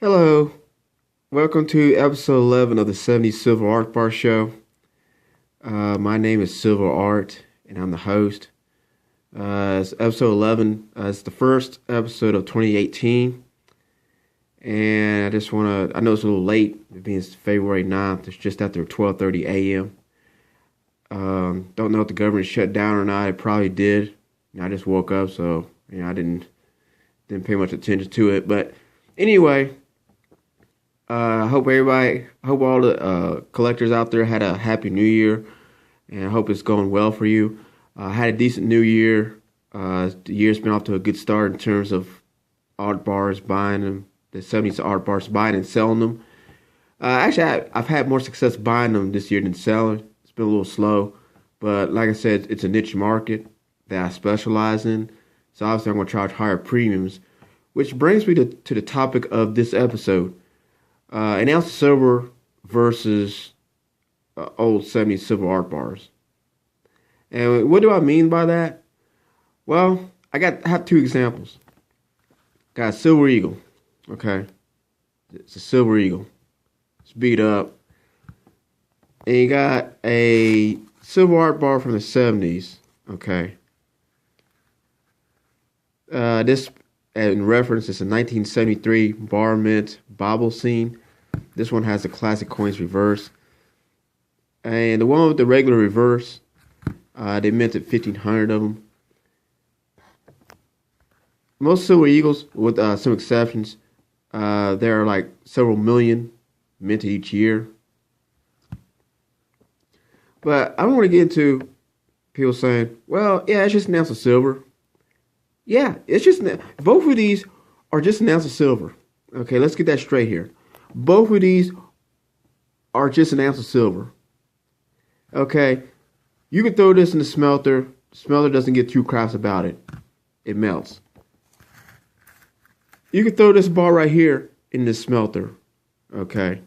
Hello, welcome to episode 11 of the 70's Silver Art Bar Show. My name is Silver Art, and I'm the host. It's episode 11. It's the first episode of 2018, and I just want to, I know it's a little late, it being February 9th. It's just after 12:30 a.m. Don't know if the government shut down or not. It probably did. I just woke up, so I didn't pay much attention to it. But anyway. I hope all the collectors out there had a happy new year, and I hope it's going well for you. I had a decent new year. The year's been off to a good start in terms of art bars, buying them, the 70's art bars, buying and selling them. Actually, I've had more success buying them this year than selling. It's been a little slow, but like I said, it's a niche market that I specialize in, so obviously I'm going to charge higher premiums, which brings me to the topic of this episode. An ounce of silver versus old 70s silver art bars. And what do I mean by that? Well, I have two examples. Got a silver eagle, okay? It's a silver eagle. It's beat up. And you got a silver art bar from the 70s, okay? This, in reference, is a 1973 bar mint bobble scene. This one has the classic coins reverse. And the one with the regular reverse, they minted 1,500 of them. Most silver eagles, with some exceptions, there are like several million minted each year. But I don't want to get into people saying, well, yeah, it's just an ounce of silver. Yeah, it's just, both of these are just an ounce of silver. Okay, let's get that straight here. Both of these are just an ounce of silver. Okay, you can throw this in the smelter. The smelter doesn't get too crass about it. It melts. You can throw this bar right here in the smelter. Okay,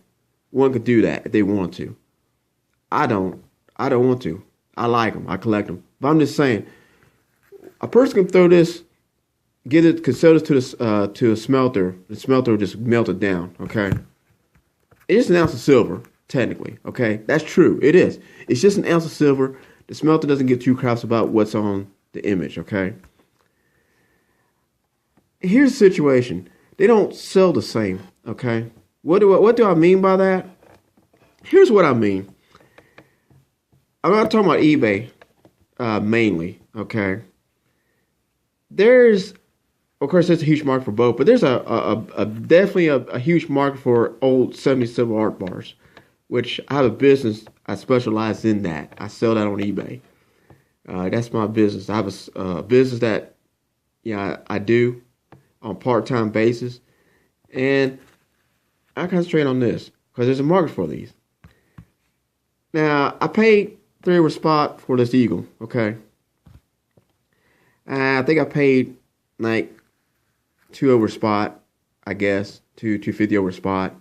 one could do that if they want to. I don't want to. I like them. I collect them. But I'm just saying, a person can throw this, sell this to a smelter. The smelter will just melt it down. Okay. It's just an ounce of silver, technically. Okay, that's true. It is. It's just an ounce of silver. The smelter doesn't get too crass about what's on the image. Okay. Here's the situation. They don't sell the same. Okay. What do I mean by that? Here's what I mean. I'm not talking about eBay, mainly. Okay. There's, of course, there's a huge market for both, but there's definitely a huge market for old 70s silver art bars, which I have a business. I specialize in that. I sell that on eBay. That's my business. I have a business that, I do on part-time basis, and I concentrate on this because there's a market for these. Now, I paid $3 over spot for this eagle. Okay. I think I paid like $2 over spot, I guess, $2.50 over spot.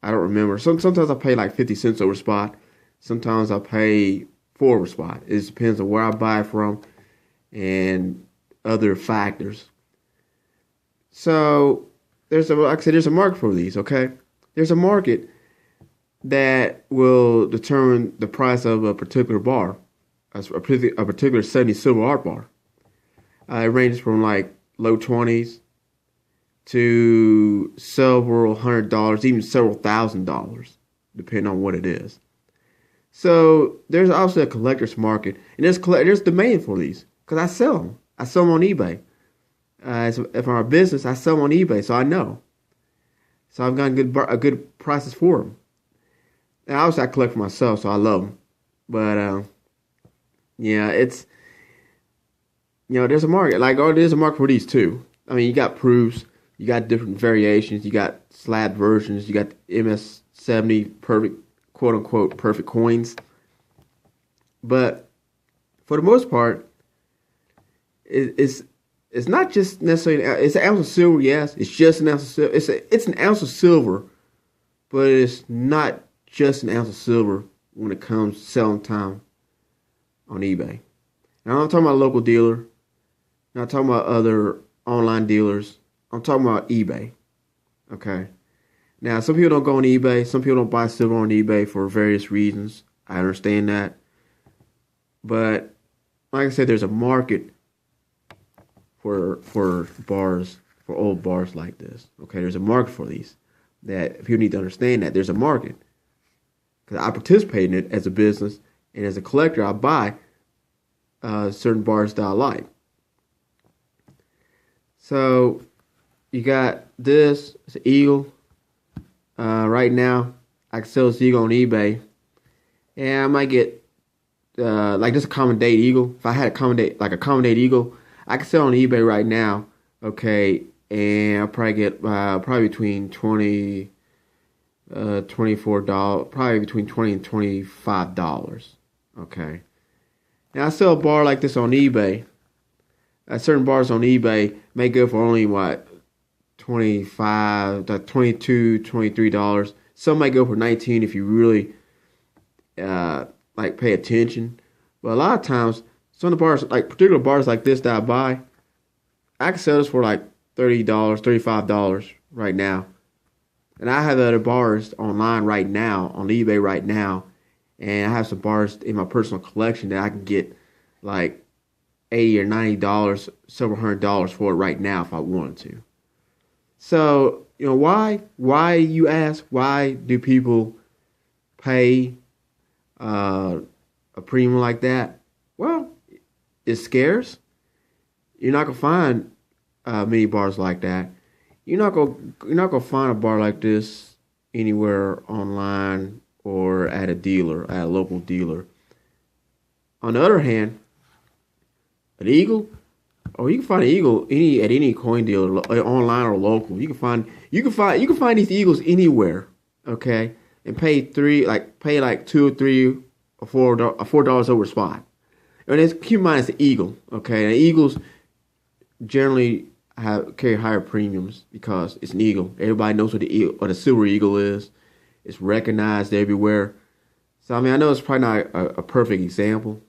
I don't remember. Sometimes I pay like 50 cents over spot. Sometimes I pay $4 over spot. It just depends on where I buy from and other factors. So like I said, there's a market for these. Okay, there's a market that will determine the price of a particular bar, a particular 70 silver art bar. It ranges from like low 20s to several $100s, even several $1,000s, depending on what it is. So there's obviously a collector's market, and there's demand for these because I sell them. I sell them on eBay. If I'm a business, I sell them on eBay, so I know. So I've gotten good prices for them. And obviously I collect for myself, so I love them. But it's. There's a market. There's a market for these too. I mean, you got proofs, you got different variations, you got slab versions, you got MS-70 perfect, quote unquote, perfect coins. But for the most part, it's not just necessarily. It's an ounce of silver. Yes, it's just an ounce of silver. It's an ounce of silver, but it's not just an ounce of silver when it comes to selling time on eBay. Now, I'm not talking about a local dealer. I'm not talking about other online dealers. I'm talking about eBay. Okay. Now, some people don't go on eBay. Some people don't buy silver on eBay for various reasons. I understand that. But like I said, there's a market for bars, for old bars like this. Okay, there's a market for these. That people need to understand that there's a market. Because I participate in it as a business, and as a collector, I buy certain bars that I like. So you got this. It's an eagle. Right now, I can sell this eagle on eBay, and I might get like this a common date eagle. If I had a common date eagle, I can sell on eBay right now. Okay, and I'll probably get probably between $24, probably between $20 and $25. Okay. Now I sell a bar like this on eBay. Certain bars on eBay may go for only what, $25, $22, $23. Some might go for $19 if you really like pay attention. But a lot of times, some of the bars, like particular bars like this that I buy, I can sell this for like $30, $35 right now. And I have other bars online right now, on eBay right now, and I have some bars in my personal collection that I can get like $80 or $90, several $100s for it right now if I wanted to. So, you know, why? Why, you ask? Why do people pay a premium like that? Well, it's scarce. You're not gonna find many bars like that. You're not gonna find a bar like this anywhere online or at a local dealer. On the other hand, an eagle, you can find an eagle at any coin dealer, online or local. You can find these eagles anywhere, okay, and pay like $2 or $3 or $4 over spot. And keep in mind it's an eagle, okay. And eagles generally carry higher premiums because it's an eagle. Everybody knows what the silver eagle is. It's recognized everywhere. So I mean, I know it's probably not a perfect example,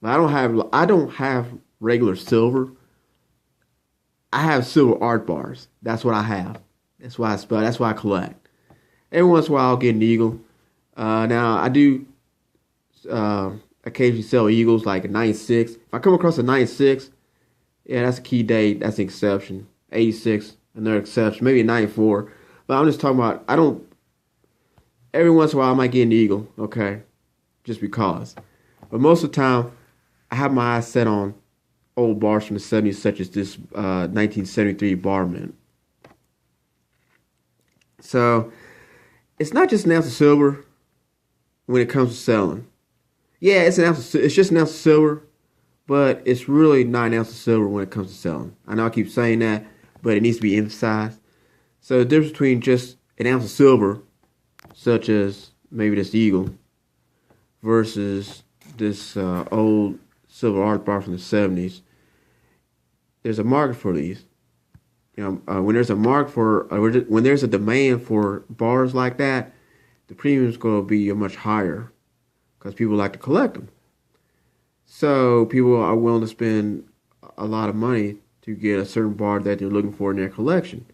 but I don't have regular silver. I have silver art bars. That's what I have. That's why I collect. Every once in a while I'll get an eagle. Now I do occasionally sell eagles like a 96. If I come across a 96, yeah, that's a key date. That's an exception. 86, another exception. Maybe a 94. But I'm just talking about, every once in a while I might get an eagle, okay? Just because. But most of the time, I have my eyes set on old bars from the 70s, such as this 1973 bar mint. So, it's not just an ounce of silver when it comes to selling. Yeah, it's just an ounce of silver, but it's really not an ounce of silver when it comes to selling. I know I keep saying that, but it needs to be emphasized. So the difference between just an ounce of silver, such as maybe this eagle, versus this old silver art bar from the 70s, there's a market for these. You know, when there's a when there's a demand for bars like that, the premium is going to be much higher because people like to collect them. So people are willing to spend a lot of money to get a certain bar that they're looking for in their collection.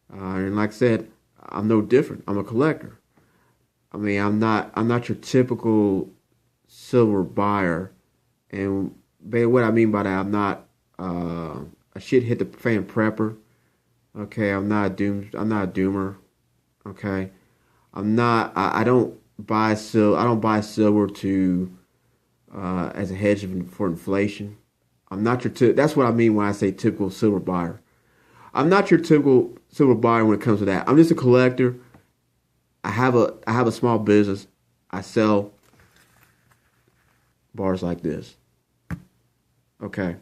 And like I said, I'm no different. I'm a collector. I mean, I'm not your typical silver buyer. And what I mean by that, I'm not a shit hit the fan prepper. Okay, I'm not a doomer. Okay, I don't buy silver to as a hedge for inflation. I'm not that's what I mean when I say typical silver buyer. I'm not your typical silver buyer when it comes to that. I'm just a collector. I have a small business. I sell bars like this. Okay,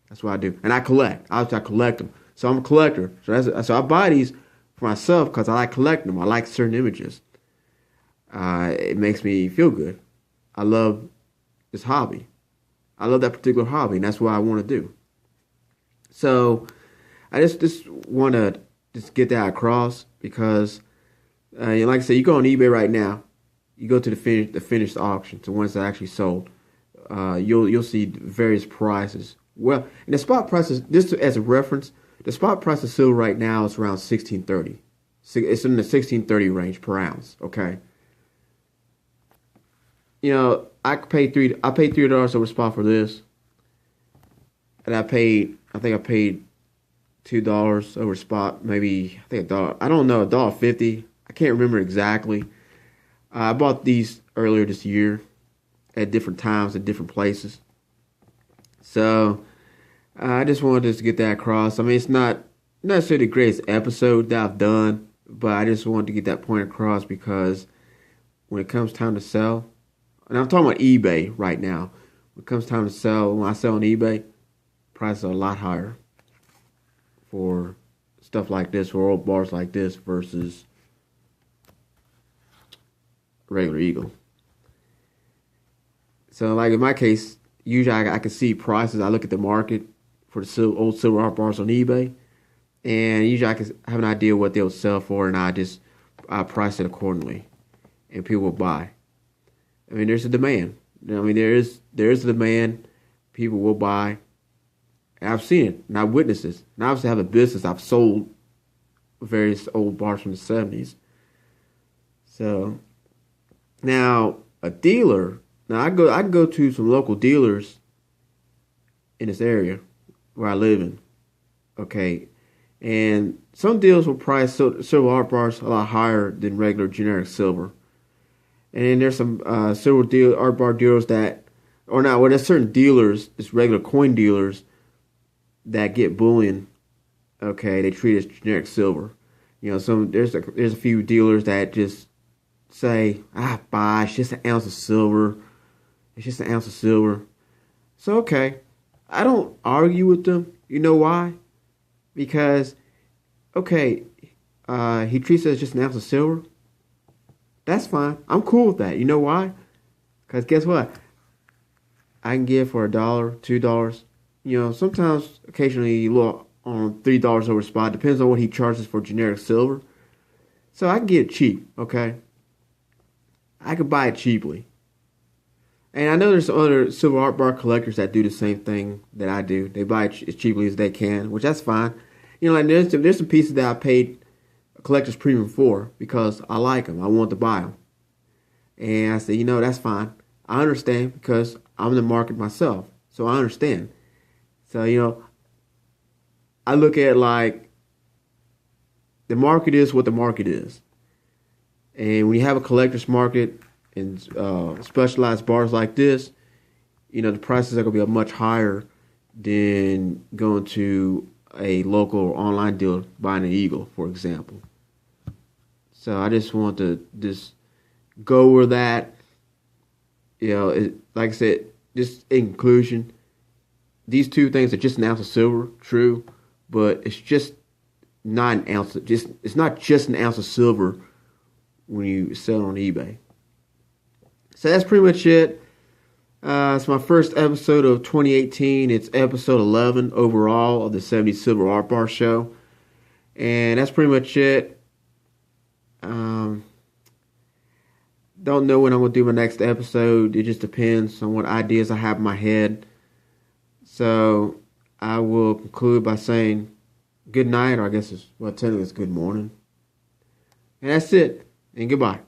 that's what I do, and I collect. I collect them. So I'm a collector. So I buy these for myself because I like collecting them. I like certain images. It makes me feel good. I love this hobby. I love that particular hobby, and that's what I want to do. So I just want to just get that across because, like I said, you go on eBay right now. You go to the finished auction, the ones that actually sold. You'll see various prices. Well, and the spot prices, just as a reference, the spot price of silver right now is around $16.30, It's in the 16.30 range per ounce. Okay. I paid $3 over spot for this, and I think I paid $2 over spot, maybe I think a dollar. I don't know, $1.50. I can't remember exactly. I bought these earlier this year at different times at different places. So I just wanted to get that across. I mean, it's not necessarily the greatest episode that I've done, but I just wanted to get that point across because when it comes time to sell, and I'm talking about eBay right now. When it comes time to sell, when I sell on eBay, prices are a lot higher for stuff like this, for old bars like this versus regular Eagle. So, like in my case, usually I can see prices. I look at the market for the old silver art bars on eBay, and usually I can have an idea what they'll sell for, and I price it accordingly, and people will buy. I mean, there's a demand. I mean, there is a demand. People will buy. And I've seen it, and I've witnessed this. And I obviously have a business. I've sold various old bars from the 70s. So now a dealer. Now I can go to some local dealers in this area where I live in. Okay, and some dealers will price silver art bars a lot higher than regular generic silver. And then there's some silver art bar dealers that, or not. Well, there's certain dealers, just regular coin dealers, that get bullion. Okay, they treat it as generic silver. There's a few dealers that just say, buy, it's just an ounce of silver. It's just an ounce of silver. So, okay, I don't argue with them. You know why? Because, okay, he treats it as just an ounce of silver. That's fine. I'm cool with that. You know why? Because guess what? I can get for $1, $2. Sometimes, occasionally, a little on $3 over spot. Depends on what he charges for generic silver. So I can get it cheap, okay? I could buy it cheaply. And I know there's other silver art bar collectors that do the same thing that I do. They buy it as cheaply as they can, which that's fine. Like there's some pieces that I paid a collector's premium for because I like them. I want to buy them. And I said, that's fine. I understand because I'm in the market myself. So I understand. So, I look at it like the market is what the market is. And when you have a collector's market and specialized bars like this, the prices are going to be much higher than going to a local or online dealer buying an Eagle, for example. So I just want to just go over that. Like I said, just in conclusion, these two things are just an ounce of silver, true, but it's just not an ounce. It's not just an ounce of silver when you sell on eBay. So that's pretty much it. It's my first episode of 2018. It's episode 11 overall of the 70s Silver Art Bar Show. And that's pretty much it. Don't know when I'm going to do my next episode. It just depends on what ideas I have in my head. So I will conclude by saying good night, or I guess technically it's good morning. And that's it. And goodbye.